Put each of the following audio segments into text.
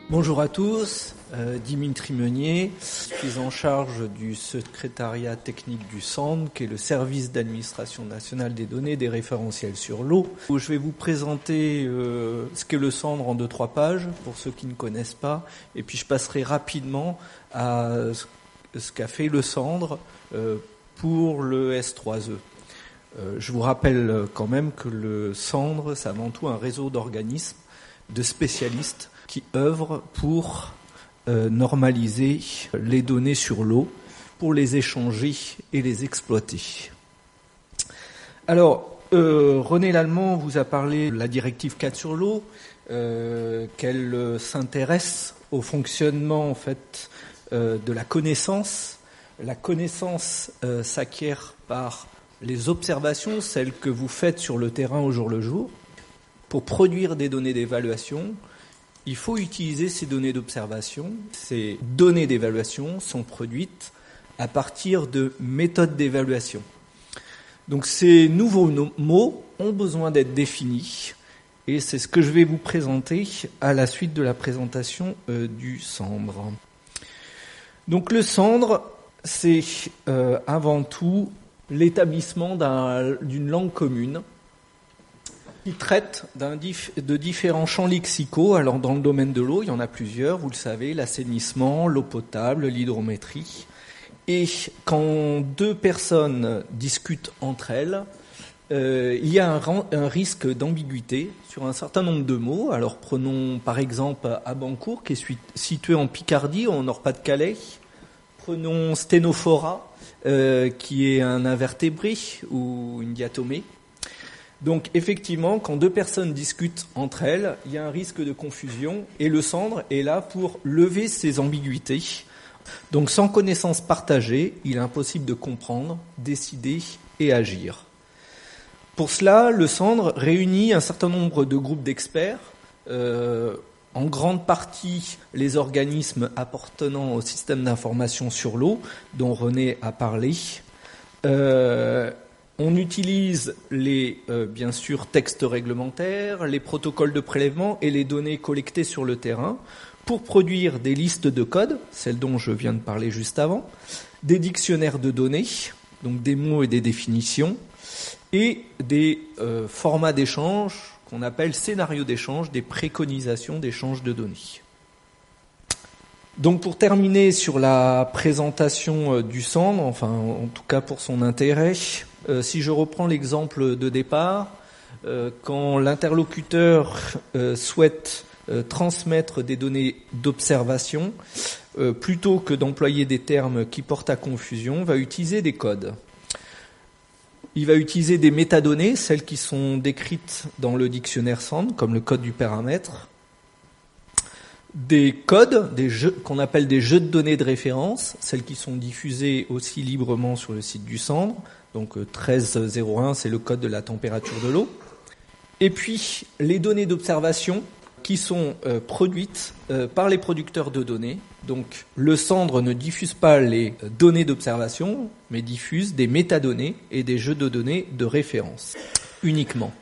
Bonjour à tous, Dimitri Meunier, je suis en charge du secrétariat technique du SAND, qui est le service d'administration nationale des données des référentiels sur l'eau. Je vais vous présenter ce qu'est le SAND en 2-3 pages, pour ceux qui ne connaissent pas, et puis je passerai rapidement à ce qu'a fait le SAND pour le S3E. Je vous rappelle quand même que le SAND, c'est avant tout un réseau d'organismes, de spécialistes qui œuvrent pour normaliser les données sur l'eau, pour les échanger et les exploiter. Alors, René Lallemand vous a parlé de la directive 4 sur l'eau, qu'elle s'intéresse au fonctionnement en fait de la connaissance. La connaissance s'acquiert par les observations, celles que vous faites sur le terrain au jour le jour. Pour produire des données d'évaluation, il faut utiliser ces données d'observation. Ces données d'évaluation sont produites à partir de méthodes d'évaluation. Donc ces nouveaux mots ont besoin d'être définis et c'est ce que je vais vous présenter à la suite de la présentation du SAND. Donc le SAND, c'est avant tout l'établissement d'une langue commune qui traite de différents champs lexicaux. Alors dans le domaine de l'eau, il y en a plusieurs, vous le savez, l'assainissement, l'eau potable, l'hydrométrie. Et quand deux personnes discutent entre elles, il y a un risque d'ambiguïté sur un certain nombre de mots. Alors prenons par exemple Abancourt, qui est situé en Picardie, en Nord-Pas-de-Calais. Prenons Sténophora, qui est un invertébré ou une diatomée. Donc effectivement, quand deux personnes discutent entre elles, il y a un risque de confusion et le SAND est là pour lever ces ambiguïtés. Donc sans connaissance partagée, il est impossible de comprendre, décider et agir. Pour cela, le SAND réunit un certain nombre de groupes d'experts, en grande partie les organismes appartenant au système d'information sur l'eau, dont René a parlé. On utilise bien sûr, textes réglementaires, les protocoles de prélèvement et les données collectées sur le terrain pour produire des listes de codes, celles dont je viens de parler juste avant, des dictionnaires de données, donc des mots et des définitions, et des formats d'échange qu'on appelle scénarios d'échange, des préconisations d'échange de données. Donc pour terminer sur la présentation du SAND, enfin en tout cas pour son intérêt, si je reprends l'exemple de départ, quand l'interlocuteur souhaite transmettre des données d'observation, plutôt que d'employer des termes qui portent à confusion, va utiliser des codes. Il va utiliser des métadonnées, celles qui sont décrites dans le dictionnaire SAND, comme le code du paramètre, des codes, qu'on appelle des jeux de données de référence, celles qui sont diffusées aussi librement sur le site du SAND. Donc 1301, c'est le code de la température de l'eau. Et puis les données d'observation qui sont produites par les producteurs de données. Donc le SAND ne diffuse pas les données d'observation, mais diffuse des métadonnées et des jeux de données de référence uniquement.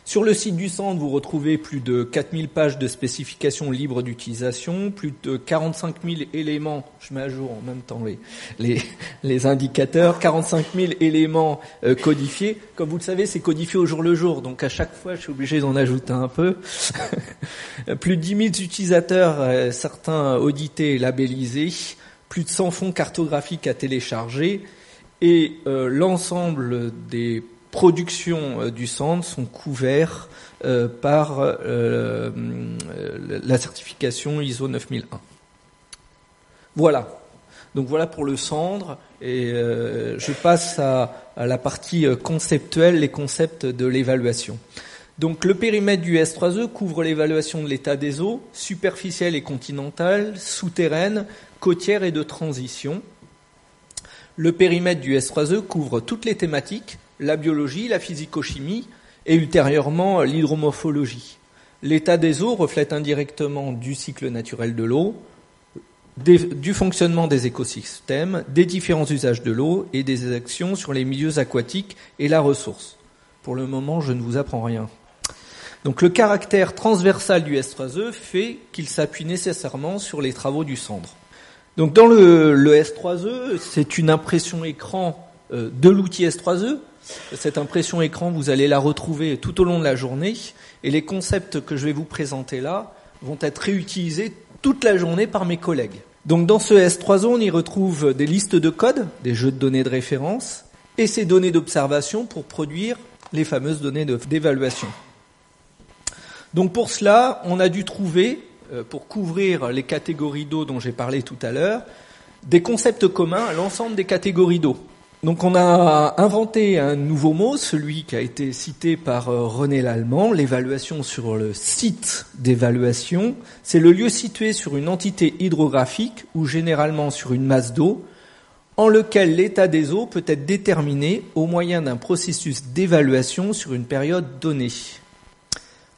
Sur le site du SAND, vous retrouvez plus de 4000 pages de spécifications libres d'utilisation, plus de 45 000 éléments, je mets à jour en même temps les indicateurs, 45 000 éléments codifiés. Comme vous le savez, c'est codifié au jour le jour, donc à chaque fois, je suis obligé d'en ajouter un peu. Plus de 10 000 utilisateurs, certains audités et labellisés, plus de 100 fonds cartographiques à télécharger, et l'ensemble des productions du SAND sont couverts par la certification ISO 9001. Voilà. Donc voilà pour le SAND et je passe à la partie conceptuelle, les concepts de l'évaluation. Donc le périmètre du S3E couvre l'évaluation de l'état des eaux, superficielle et continentale, souterraine, côtière et de transition. Le périmètre du S3E couvre toutes les thématiques, la biologie, la physico-chimie et ultérieurement l'hydromorphologie. L'état des eaux reflète indirectement du cycle naturel de l'eau, du fonctionnement des écosystèmes, des différents usages de l'eau et des actions sur les milieux aquatiques et la ressource. Pour le moment, je ne vous apprends rien. Donc le caractère transversal du S3E fait qu'il s'appuie nécessairement sur les travaux du centre. Donc dans le S3E, c'est une impression écran de l'outil S3E. Cette impression écran, vous allez la retrouver tout au long de la journée, et les concepts que je vais vous présenter là vont être réutilisés toute la journée par mes collègues. Donc dans ce S3E, on y retrouve des listes de codes, des jeux de données de référence, et ces données d'observation pour produire les fameuses données d'évaluation. Donc pour cela, on a dû trouver, pour couvrir les catégories d'eau dont j'ai parlé tout à l'heure, des concepts communs à l'ensemble des catégories d'eau. Donc on a inventé un nouveau mot, celui qui a été cité par René Lallemand, l'évaluation sur le site d'évaluation. C'est le lieu situé sur une entité hydrographique ou généralement sur une masse d'eau, en lequel l'état des eaux peut être déterminé au moyen d'un processus d'évaluation sur une période donnée.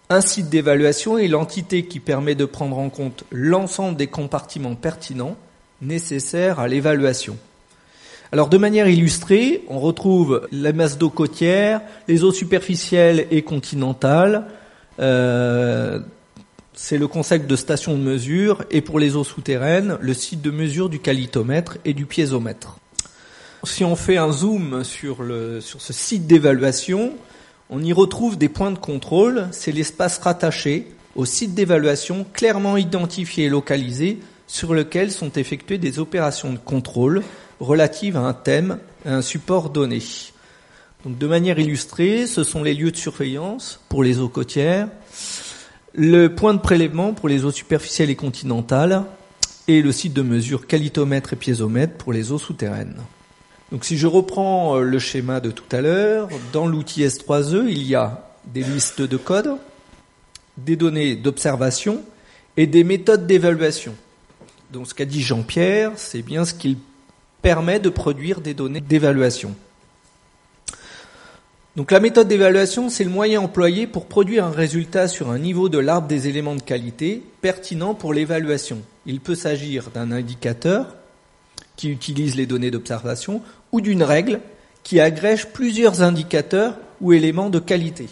Un site d'évaluation est l'entité qui permet de prendre en compte l'ensemble des compartiments pertinents nécessaires à l'évaluation. Alors de manière illustrée, on retrouve les masses d'eau côtières, les eaux superficielles et continentales. C'est le concept de station de mesure, et pour les eaux souterraines, le site de mesure du qualitomètre et du piézomètre. Si on fait un zoom sur ce site d'évaluation, on y retrouve des points de contrôle. C'est l'espace rattaché au site d'évaluation clairement identifié et localisé sur lequel sont effectuées des opérations de contrôle relatives à un thème, à un support donné. Donc de manière illustrée, ce sont les lieux de surveillance pour les eaux côtières, le point de prélèvement pour les eaux superficielles et continentales, et le site de mesure qualitomètre et piézomètre pour les eaux souterraines. Donc si je reprends le schéma de tout à l'heure, dans l'outil S3E, il y a des listes de codes, des données d'observation et des méthodes d'évaluation. Donc ce qu'a dit Jean-Pierre, c'est bien ce qu'il permet de produire des données d'évaluation. Donc la méthode d'évaluation, c'est le moyen employé pour produire un résultat sur un niveau de l'arbre des éléments de qualité pertinent pour l'évaluation. Il peut s'agir d'un indicateur qui utilise les données d'observation ou d'une règle qui agrège plusieurs indicateurs ou éléments de qualité.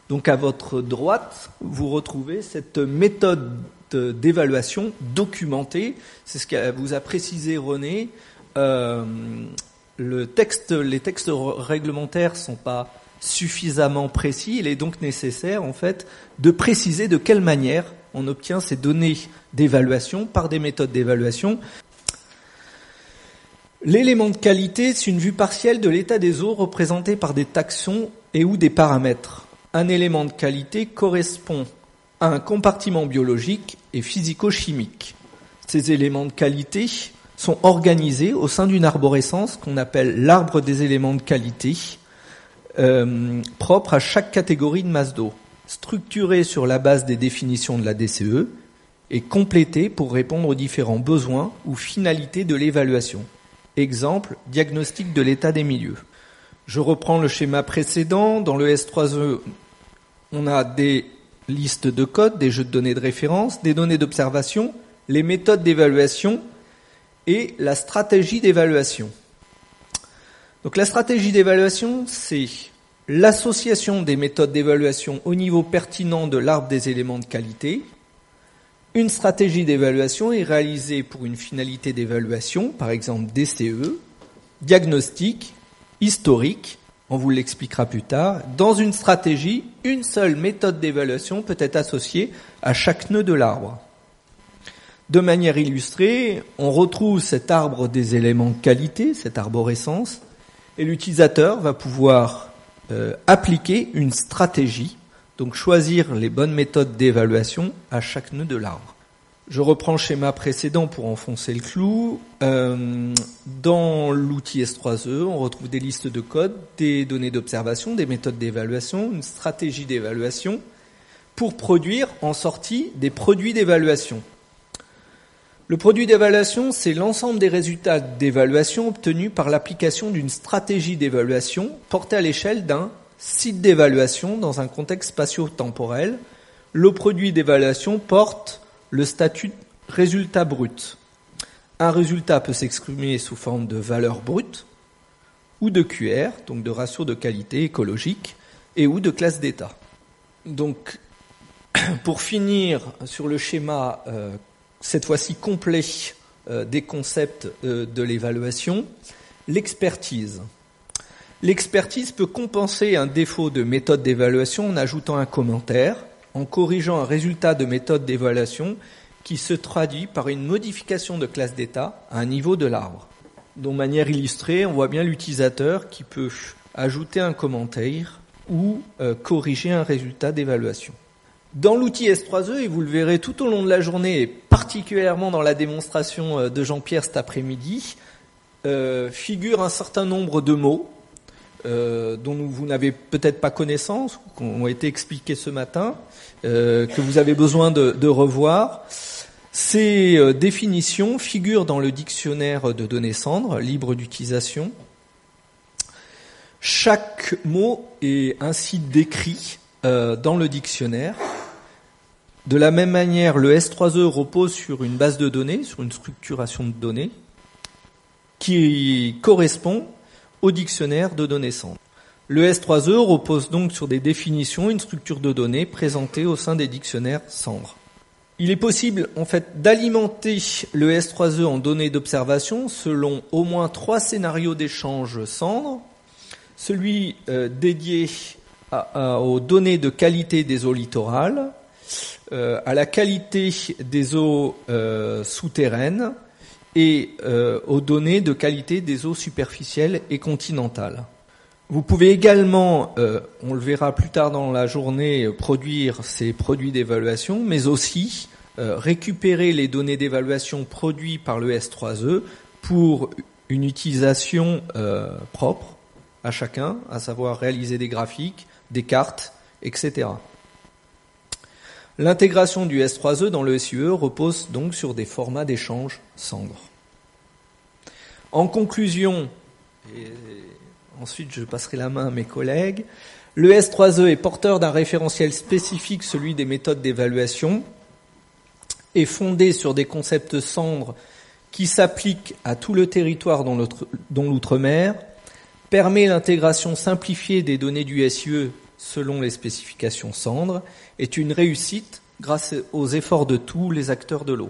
Donc à votre droite, vous retrouvez cette méthode d'évaluation documentée. C'est ce que vous a précisé René. Les textes réglementaires sont pas suffisamment précis. Il est donc nécessaire, en fait, de préciser de quelle manière on obtient ces données d'évaluation par des méthodes d'évaluation. L'élément de qualité, c'est une vue partielle de l'état des eaux représenté par des taxons et ou des paramètres. Un élément de qualité correspond à un compartiment biologique et physico-chimique. Ces éléments de qualité sont organisés au sein d'une arborescence qu'on appelle l'arbre des éléments de qualité, propre à chaque catégorie de masse d'eau, structuré sur la base des définitions de la DCE et complété pour répondre aux différents besoins ou finalités de l'évaluation. Exemple, diagnostic de l'état des milieux. Je reprends le schéma précédent. Dans le S3E, on a des listes de codes, des jeux de données de référence, des données d'observation, les méthodes d'évaluation et la stratégie d'évaluation. Donc la stratégie d'évaluation, c'est l'association des méthodes d'évaluation au niveau pertinent de l'arbre des éléments de qualité. Une stratégie d'évaluation est réalisée pour une finalité d'évaluation, par exemple DCE, diagnostic, historique, on vous l'expliquera plus tard. Dans une stratégie, une seule méthode d'évaluation peut être associée à chaque nœud de l'arbre. De manière illustrée, on retrouve cet arbre des éléments de qualité, cette arborescence, et l'utilisateur va pouvoir appliquer une stratégie, donc choisir les bonnes méthodes d'évaluation à chaque nœud de l'arbre. Je reprends le schéma précédent pour enfoncer le clou. Dans l'outil S3E, on retrouve des listes de codes, des données d'observation, des méthodes d'évaluation, une stratégie d'évaluation pour produire en sortie des produits d'évaluation. Le produit d'évaluation, c'est l'ensemble des résultats d'évaluation obtenus par l'application d'une stratégie d'évaluation portée à l'échelle d'un site d'évaluation dans un contexte spatio-temporel. Le produit d'évaluation porte le statut résultat brut. Un résultat peut s'exprimer sous forme de valeur brute ou de QR, donc de ratio de qualité écologique, et ou de classe d'état. Donc, pour finir sur le schéma, cette fois-ci complet, des concepts de l'évaluation, l'expertise. L'expertise peut compenser un défaut de méthode d'évaluation en ajoutant un commentaire, en corrigeant un résultat de méthode d'évaluation qui se traduit par une modification de classe d'état à un niveau de l'arbre. De manière illustrée, on voit bien l'utilisateur qui peut ajouter un commentaire ou corriger un résultat d'évaluation. Dans l'outil S3E, et vous le verrez tout au long de la journée, et particulièrement dans la démonstration de Jean-Pierre cet après-midi, figure un certain nombre de mots dont vous n'avez peut-être pas connaissance, qui ont été expliqués ce matin, que vous avez besoin de revoir. Ces définitions figurent dans le dictionnaire de données cendres, libre d'utilisation. Chaque mot est ainsi décrit dans le dictionnaire. De la même manière, le S3E repose sur une base de données, sur une structuration de données, qui correspond au dictionnaire de données cendres. Le S3E repose donc sur des définitions, une structure de données présentée au sein des dictionnaires cendres. Il est possible, en fait, d'alimenter le S3E en données d'observation selon au moins 3 scénarios d'échange cendres. Celui dédié aux données de qualité des eaux littorales, à la qualité des eaux souterraines et aux données de qualité des eaux superficielles et continentales. Vous pouvez également, on le verra plus tard dans la journée, produire ces produits d'évaluation, mais aussi récupérer les données d'évaluation produites par le S3E pour une utilisation propre à chacun, à savoir réaliser des graphiques, des cartes, etc. L'intégration du S3E dans le SIE repose donc sur des formats d'échange cendres. En conclusion, et ensuite je passerai la main à mes collègues, le S3E est porteur d'un référentiel spécifique, celui des méthodes d'évaluation, est fondé sur des concepts cendres qui s'appliquent à tout le territoire dont l'outre-mer, permet l'intégration simplifiée des données du SIE selon les spécifications cendres, est une réussite grâce aux efforts de tous les acteurs de l'eau.